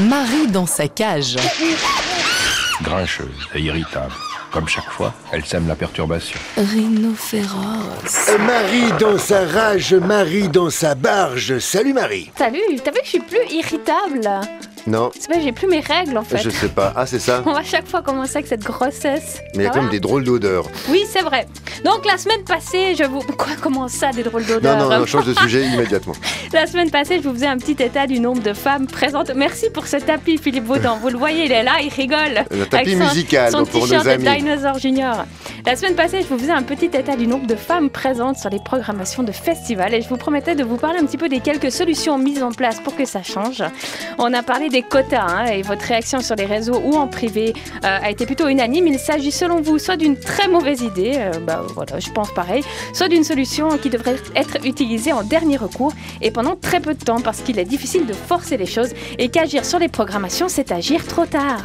Marie dans sa cage. Grincheuse et irritable. Comme chaque fois, elle sème la perturbation. Rhinocéros. Marie dans sa rage, Marie dans sa barge. Salut Marie. Salut, t'as vu que je suis plus irritable? Non, C'est vrai, j'ai plus mes règles en fait. je sais pas. Ah, c'est ça? On va à chaque fois commencer avec cette grossesse. Mais il y a Ça quand même va des drôles d'odeurs. Oui, c'est vrai. Donc la semaine passée, je vous... Quoi, comment ça, des drôles d'odeurs? Non, change de sujet immédiatement. La semaine passée, je vous faisais un petit état du nombre de femmes présentes. Merci pour ce tapis, Philippe Baudin. Vous le voyez, il est là, il rigole. Le tapis Avec musical son pour nos t-shirt de amis. Dinosaur Junior. La semaine passée, je vous faisais un petit état du nombre de femmes présentes sur les programmations de festivals et je vous promettais de vous parler un petit peu des quelques solutions mises en place pour que ça change. On a parlé des quotas et votre réaction sur les réseaux ou en privé a été plutôt unanime. Il s'agit selon vous soit d'une très mauvaise idée, voilà, je pense pareil, soit d'une solution qui devrait être utilisée en dernier recours et pendant très peu de temps parce qu'il est difficile de forcer les choses et qu'agir sur les programmations, c'est agir trop tard.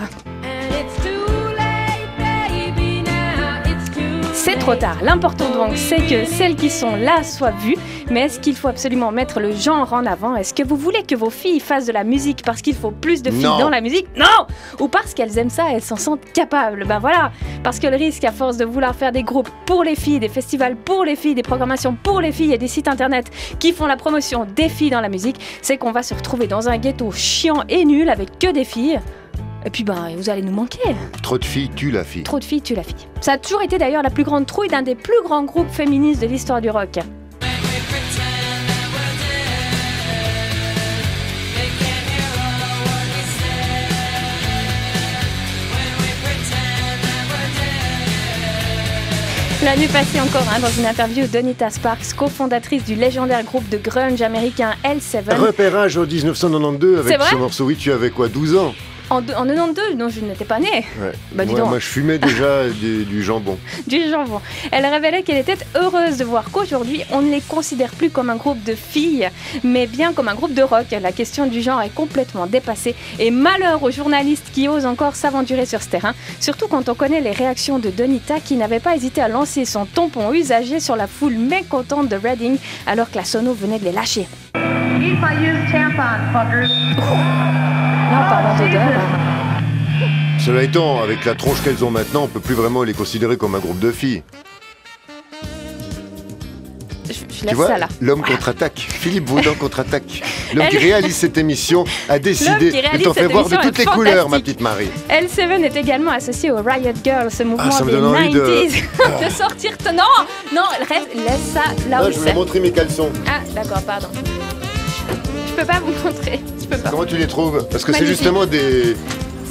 C'est trop tard. L'important donc, c'est que celles qui sont là soient vues. Mais est-ce qu'il faut absolument mettre le genre en avant? Est-ce que vous voulez que vos filles fassent de la musique parce qu'il faut plus de filles dans la musique? Non! Ou parce qu'elles aiment ça, elles s'en sentent capables? Ben voilà. Parce que le risque, à force de vouloir faire des groupes pour les filles, des festivals pour les filles, des programmations pour les filles et des sites internet qui font la promotion des filles dans la musique, c'est qu'on va se retrouver dans un ghetto chiant et nul avec que des filles. Et puis vous allez nous manquer. Trop de filles tue la fille. Trop de filles tue la fille. Ça a toujours été d'ailleurs la plus grande trouille d'un des plus grands groupes féministes de l'histoire du rock. L'année passée encore, dans une interview, Donita Sparks, cofondatrice du légendaire groupe de grunge américain L7. Repérage en 1992 C'est avec vrai ce morceau. Oui, tu avais quoi, 12 ans? En 92, non, je n'étais pas née. Ouais. Dis donc. Moi, je fumais déjà du jambon. Du jambon. Elle révélait qu'elle était heureuse de voir qu'aujourd'hui, on ne les considère plus comme un groupe de filles, mais bien comme un groupe de rock. La question du genre est complètement dépassée et malheur aux journalistes qui osent encore s'aventurer sur ce terrain, surtout quand on connaît les réactions de Donita qui n'avait pas hésité à lancer son tampon usagé sur la foule mécontente de Reading alors que la sono venait de les lâcher. Eat my used tampon, fuckers. Là, en parlant d'odeur... Cela étant, avec la tronche qu'elles ont maintenant, on peut plus vraiment les considérer comme un groupe de filles. Je Tu laisse vois, ça là. l'homme contre-attaque. Philippe Baudin contre-attaque. L'homme qui réalise cette émission a décidé de t'en faire voir de toutes les couleurs, ma petite Marie. L7 est également associé au Riot Girl, ce mouvement ça me des donne envie 90s. De sortir... Non, laisse ça là où Je vais c'est. montrer mes caleçons. Ah, d'accord, pardon. Je peux pas vous montrer. Je peux pas. Comment tu les trouves? Parce que c'est Magnifique. justement des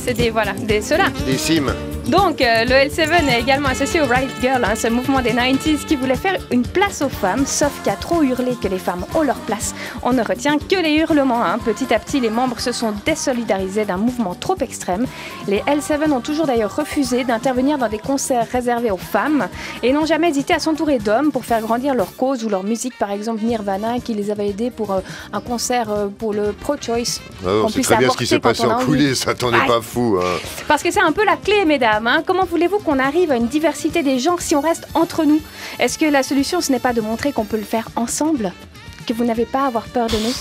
C'est des ceux-là. cimes. Donc, le L7 est également associé au Riot Girl, ce mouvement des 90s qui voulait faire une place aux femmes, sauf qu'à trop hurler que les femmes ont leur place, on ne retient que les hurlements. Petit à petit, les membres se sont désolidarisés d'un mouvement trop extrême. Les L7 ont toujours d'ailleurs refusé d'intervenir dans des concerts réservés aux femmes et n'ont jamais hésité à s'entourer d'hommes pour faire grandir leur cause ou leur musique. Par exemple, Nirvana qui les avait aidés pour un concert pour le pro-choice. On sait très bien ce qui s'est passé en coulisses, ça t'en est pas fou. Parce que c'est un peu la clé, mesdames. Comment voulez-vous qu'on arrive à une diversité des genres si on reste entre nous? Est-ce que la solution, ce n'est pas de montrer qu'on peut le faire ensemble? Que vous n'avez pas à avoir peur de nous?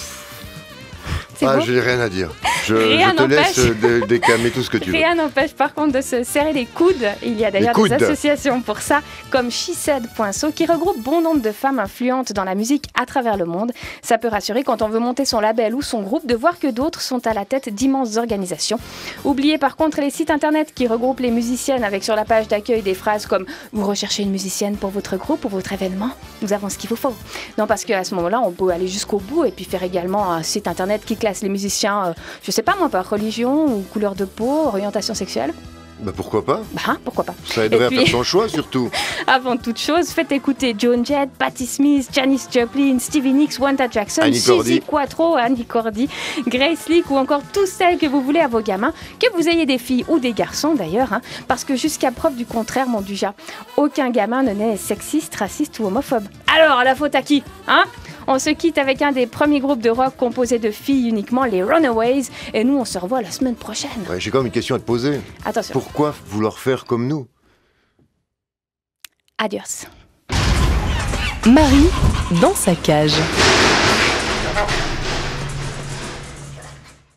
C'est beau. J'ai rien à dire. Je Rien te laisse n'empêche. déclamer tout ce que tu veux. Rien n'empêche par contre de se serrer les coudes. Il y a d'ailleurs des associations pour ça, comme SheSaid.so, qui regroupe bon nombre de femmes influentes dans la musique à travers le monde. Ça peut rassurer quand on veut monter son label ou son groupe de voir que d'autres sont à la tête d'immenses organisations. Oubliez par contre les sites internet qui regroupent les musiciennes avec sur la page d'accueil des phrases comme « Vous recherchez une musicienne pour votre groupe ou votre événement? Nous avons ce qu'il vous faut. » Non, parce qu'à ce moment-là, on peut aller jusqu'au bout et puis faire également un site internet qui classe les musiciens, je sais pas moi, par religion ou couleur de peau, orientation sexuelle. Pourquoi pas? Pourquoi pas. Ça aiderait à faire son choix surtout. Avant toute chose, faites écouter Joan Jett, Patti Smith, Janis Joplin, Stevie Nicks, Wanda Jackson, Suzy Quatro, Annie Cordy, Grace Lee ou encore toutes celles que vous voulez à vos gamins, que vous ayez des filles ou des garçons d'ailleurs, parce que jusqu'à preuve du contraire, mon Duja, aucun gamin ne naît sexiste, raciste ou homophobe. Alors, la faute à qui? On se quitte avec un des premiers groupes de rock composés de filles uniquement, les Runaways, et nous on se revoit la semaine prochaine. J'ai quand même une question à te poser. Attention. Pourquoi vouloir faire comme nous? Adios. Marie dans sa cage.